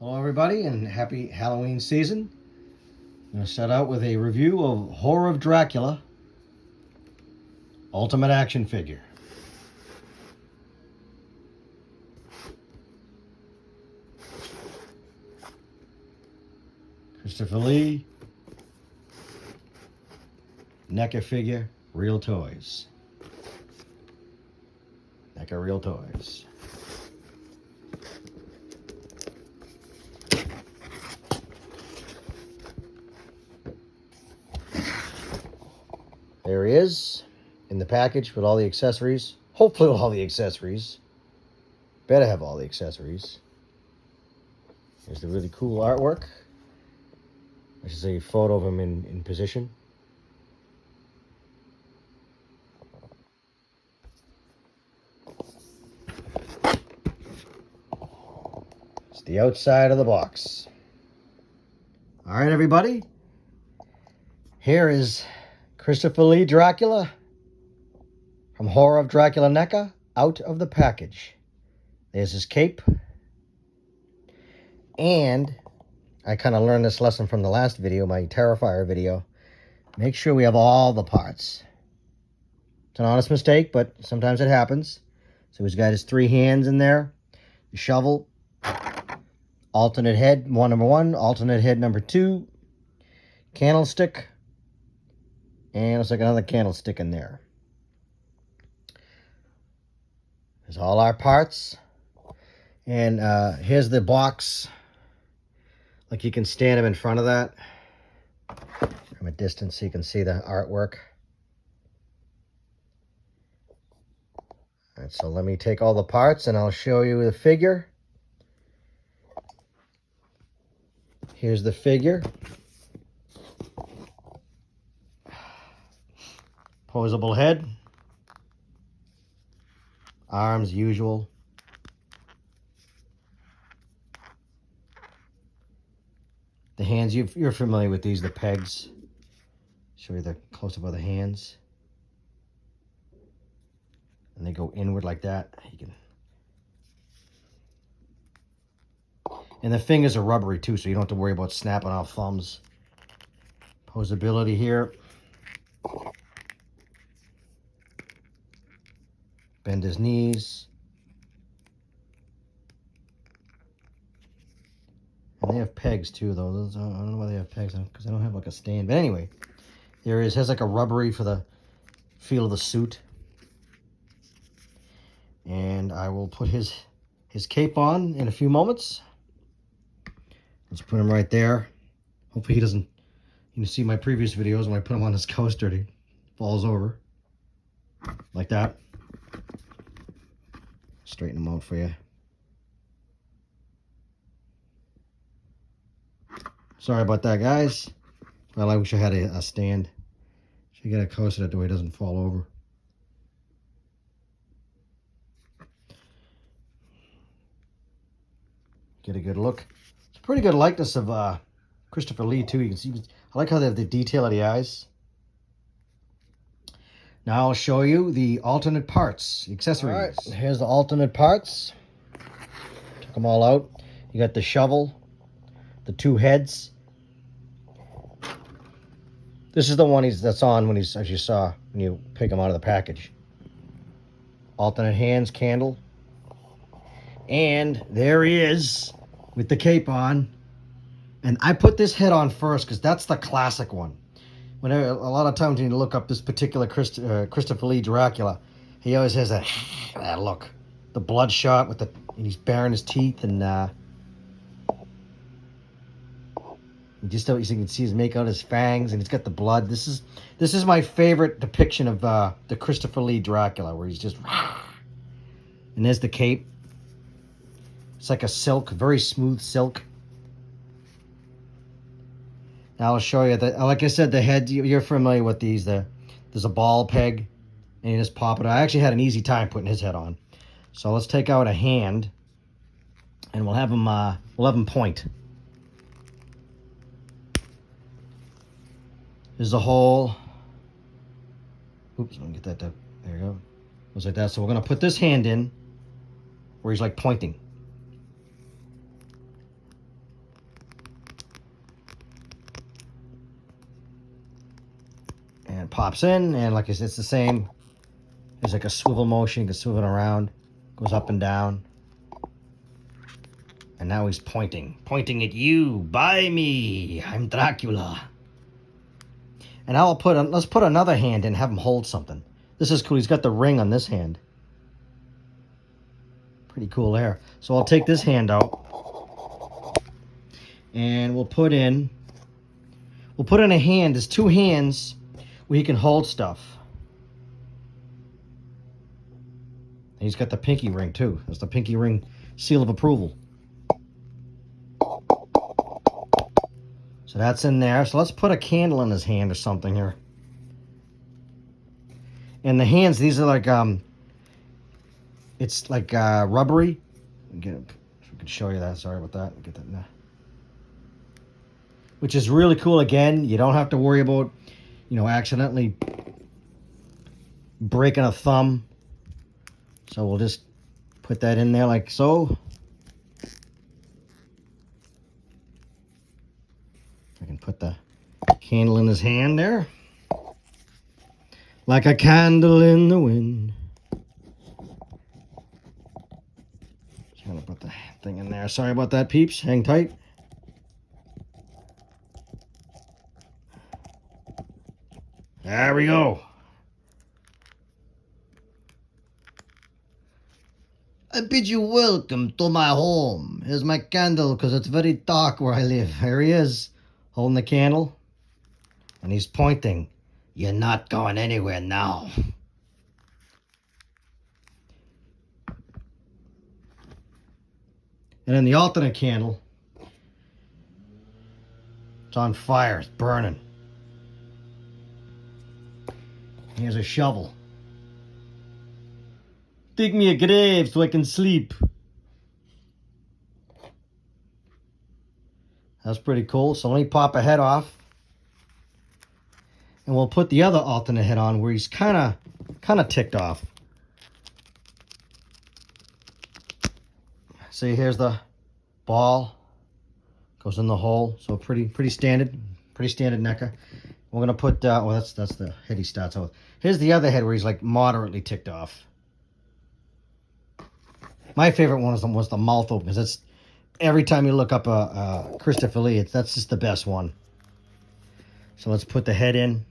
Hello everybody and happy Halloween season. I'm going to start out with a review of Horror of Dracula Ultimate Action Figure. Christopher Lee, Neca figure, Real Toys. Neca Real Toys. There he is in the package with all the accessories. Hopefully all the accessories. Better have all the accessories. Here's the really cool artwork. This is a photo of him in position. It's the outside of the box. All right, everybody. Here is Christopher Lee Dracula from Horror of Dracula Neca out of the package. There's his cape. And I kind of learned this lesson from the last video, my Terrifier video. Make sure we have all the parts. It's an honest mistake, but sometimes it happens. So he's got his 3 hands in there. The shovel. Alternate head, number 1. Alternate head, number 2. Candlestick. And looks like another candlestick in there. There's all our parts. And here's the box. Like you can stand him in front of that from a distance so you can see the artwork. All right, so let me take all the parts and I'll show you the figure. Here's the figure. Posable head. Arms, usual. The hands, you're familiar with these, the pegs. Show you the close-up of the hands. And they go inward like that. You can. And the fingers are rubbery too, so you don't have to worry about snapping off thumbs. Posability here. Bend his knees. And they have pegs too, though. Those, I don't know why they have pegs, because I don't have like a stand. But anyway, there he is. Has like a rubbery for the feel of the suit. And I will put his cape on in a few moments. Let's put him right there. Hopefully he doesn't. You can see my previous videos when I put him on this coaster, he falls over like that. Straighten him out for you. Sorry about that, guys. Well, I wish I had a stand. Should get a coaster that way it doesn't fall over. Get a good look. It's a pretty good likeness of Christopher Lee too. You can see. I like how they have the detail of the eyes. Now I'll show you the alternate parts, accessories. All right, here's the alternate parts. Took them all out. You got the shovel, the 2 heads. This is the one that's on when he's, as you saw, when you pick him out of the package. Alternate hands, candle. And there he is with the cape on. And I put this head on first because that's the classic one. Whenever, a lot of times when you look up this particular Christopher Lee Dracula, he always has that look. The bloodshot with and he's baring his teeth and just so you can see his make out his fangs and he's got the blood. This is my favorite depiction of the Christopher Lee Dracula, where he's just and there's the cape. It's like a silk, very smooth silk. Now I'll show you that. Like I said, the head, you're familiar with these. There's a ball peg, and you just pop it. I actually had an easy time putting his head on. So let's take out a hand, and we'll have him point. There's a hole. Oops, let me get that down. There you go. Looks like that. So we're gonna put this hand in, where he's like pointing. pops in, and like I said, it's the same. There's like a swivel motion, you can swivel it around, goes up and down. And now he's pointing at you. Buy me. I'm Dracula. And let's put another hand in, have him hold something. This is cool. He's got the ring on this hand. Pretty cool there. So I'll take this hand out. And we'll put in a hand. There's two hands where he can hold stuff. And he's got the pinky ring too. That's the pinky ring seal of approval. So that's in there. So let's put a candle in his hand or something here. And the hands, these are like, it's like rubbery. Get it, I can show you that. Sorry about that. Get that now. Which is really cool. Again, you don't have to worry about, accidentally breaking a thumb. So we'll just put that in there like so. I can put the candle in his hand there. Like a candle in the wind. Just gonna put the thing in there. Sorry about that, peeps. Hang tight. There we go. I bid you welcome to my home. Here's my candle because it's very dark where I live. Here he is, holding the candle. And he's pointing. You're not going anywhere now. And then the alternate candle, it's on fire, it's burning. Here's a shovel. Dig me a grave so I can sleep. That's pretty cool. So let me pop a head off. And we'll put the other alternate head on where he's kind of ticked off. See, here's the ball. Goes in the hole. So pretty standard. Pretty standard Neca. We're going to put, well, that's the head he starts out with. Here's the other head where he's like moderately ticked off. My favorite one was the mouth open, because that's every time you look up a Christopher Lee, that's just the best one. So let's put the head in.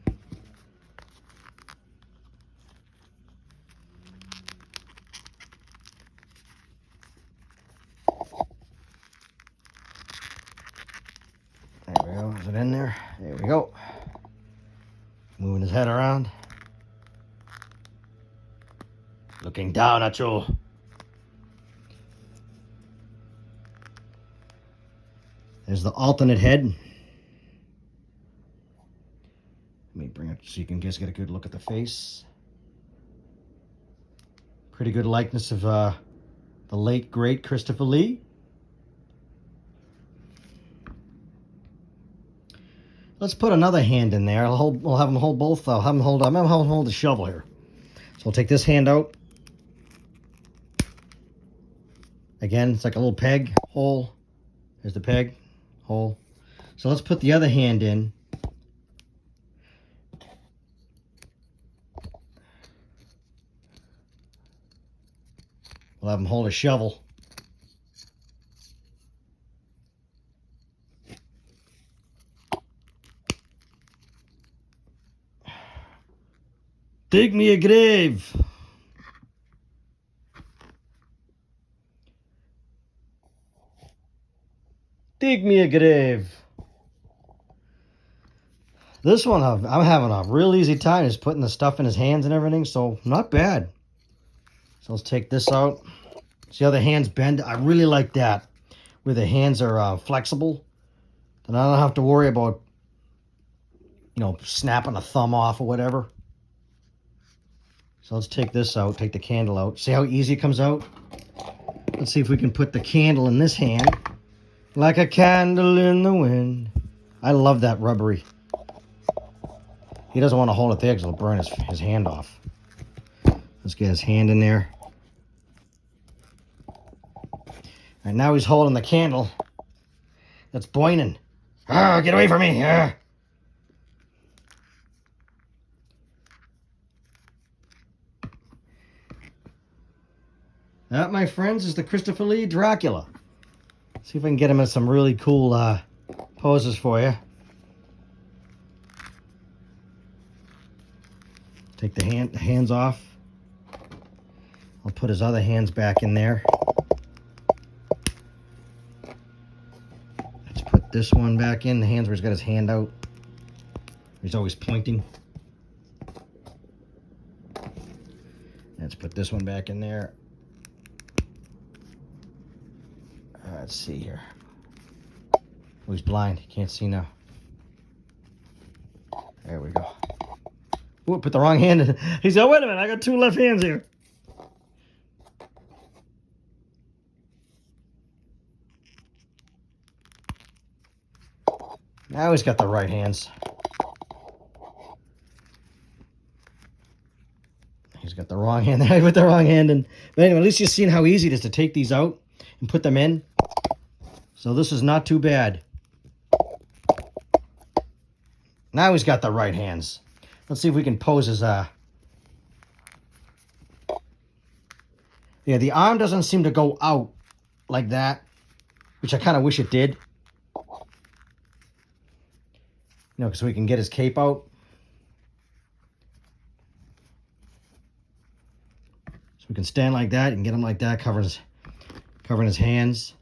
There we go. Is it in there? There we go. Moving his head around. Looking down at you. There's the alternate head. Let me bring it so you can just get a good look at the face. Pretty good likeness of the late, great Christopher Lee. Let's put another hand in there. We'll have him hold both. I'm gonna hold the shovel here. So we'll take this hand out. Again, it's like a little peg hole. There's the peg hole. So let's put the other hand in. We'll have him hold a shovel. Dig me a grave. Dig me a grave. This one, I'm having a real easy time just putting the stuff in his hands and everything, so not bad. So let's take this out. See how the hands bend? I really like that, where the hands are flexible. Then I don't have to worry about, snapping a thumb off or whatever. So let's take this out, take the candle out. See how easy it comes out? Let's see if we can put the candle in this hand. Like a candle in the wind. I love that rubbery. He doesn't want to hold it there because it'll burn his hand off. Let's get his hand in there. And now he's holding the candle that's boiling. Ah, get away from me. Ah. That, my friends, is the Christopher Lee Dracula. See if I can get him in some really cool poses for you. Take the hands off. I'll put his other hands back in there. Let's put this one back in. The hands where he's got his hand out. He's always pointing. Let's put this one back in there. Let's see here. Oh, he's blind. He can't see now. There we go. Oh, put the wrong hand in. He said, oh, wait a minute. I got two left hands here. Now he's got the right hands. He's got the wrong hand there. I put the wrong hand in. But anyway, at least you've seen how easy it is to take these out and put them in. So this is not too bad. Now he's got the right hands. Let's see if we can pose his, yeah, the arm doesn't seem to go out like that, which I kind of wish it did. You know, so we can get his cape out. So we can stand like that and get him like that, covering his hands.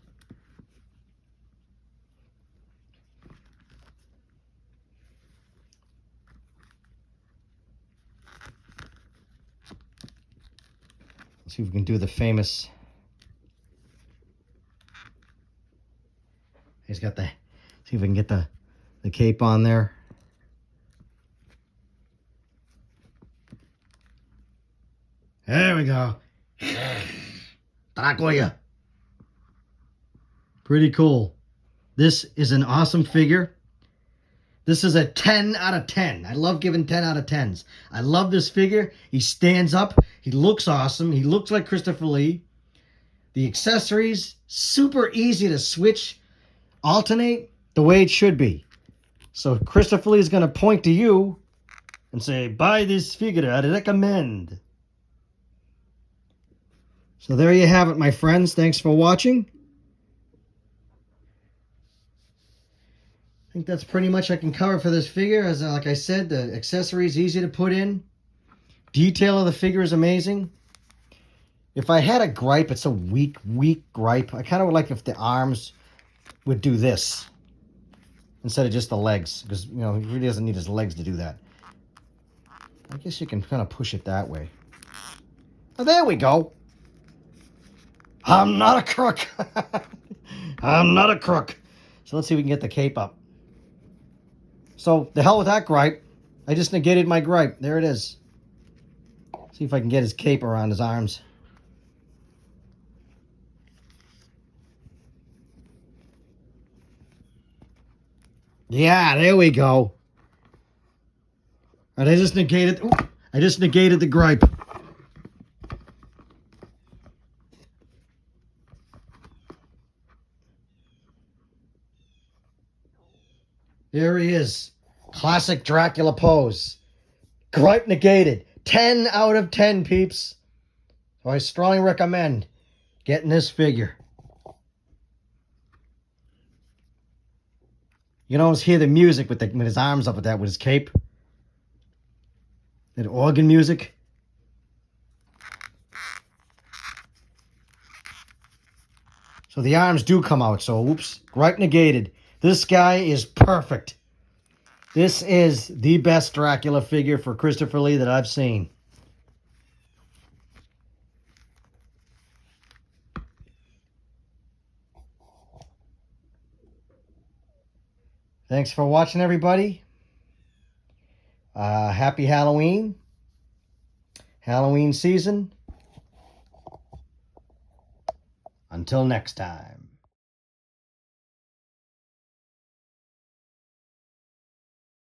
Let's see if we can do the famous. He's got the, see if we can get the cape on there. There we go. Dracula. Pretty cool. This is an awesome figure. This is a 10 out of 10. I love giving 10 out of 10s. I love this figure. He stands up. He looks awesome. He looks like Christopher Lee. The accessories, super easy to switch, alternate the way it should be. So Christopher Lee is going to point to you and say, buy this figure, I recommend. So there you have it, my friends. Thanks for watching. I think that's pretty much I can cover for this figure. As like I said, the accessories easy to put in. Detail of the figure is amazing. If I had a gripe, it's a weak gripe. I kind of would like if the arms would do this instead of just the legs, because, you know, he really doesn't need his legs to do that. I guess you can kind of push it that way. Oh, there we go. I'm not a crook. I'm not a crook. So let's see if we can get the cape up. So the hell with that gripe. I just negated my gripe. There it is. See if I can get his cape around his arms. Yeah, there we go. And I just negated the gripe. There he is. Classic Dracula pose. Gripe negated. 10 out of 10, peeps. So I strongly recommend getting this figure. You can almost hear the music with his arms up with that, with his cape. That organ music. So the arms do come out, so oops, gripe negated. This guy is perfect. This is the best Dracula figure for Christopher Lee that I've seen. Thanks for watching, everybody. Happy Halloween. Halloween season. Until next time.